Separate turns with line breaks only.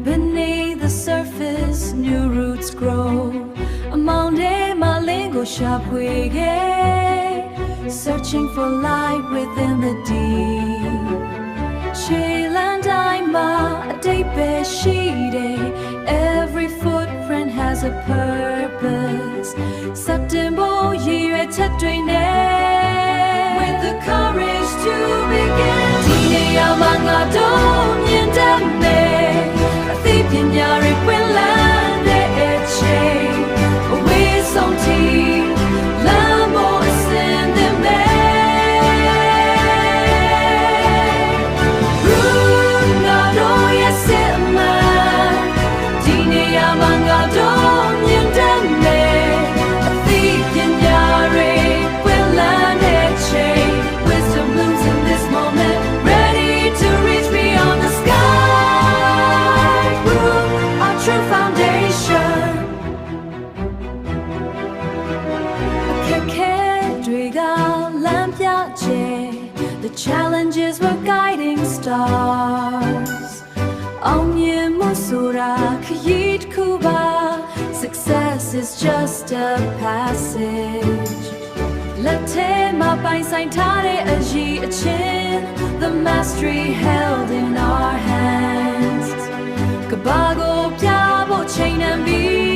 Beneath the surface, new roots grow. Among them, my lingo sharp searching for light within the deep. Chiland Ima, a day every footprint has a purpose. September year with the courage to begin. The challenges were guiding stars. Success is just a passage. The mastery held in our hands. Kabago, Piabo, chain and be.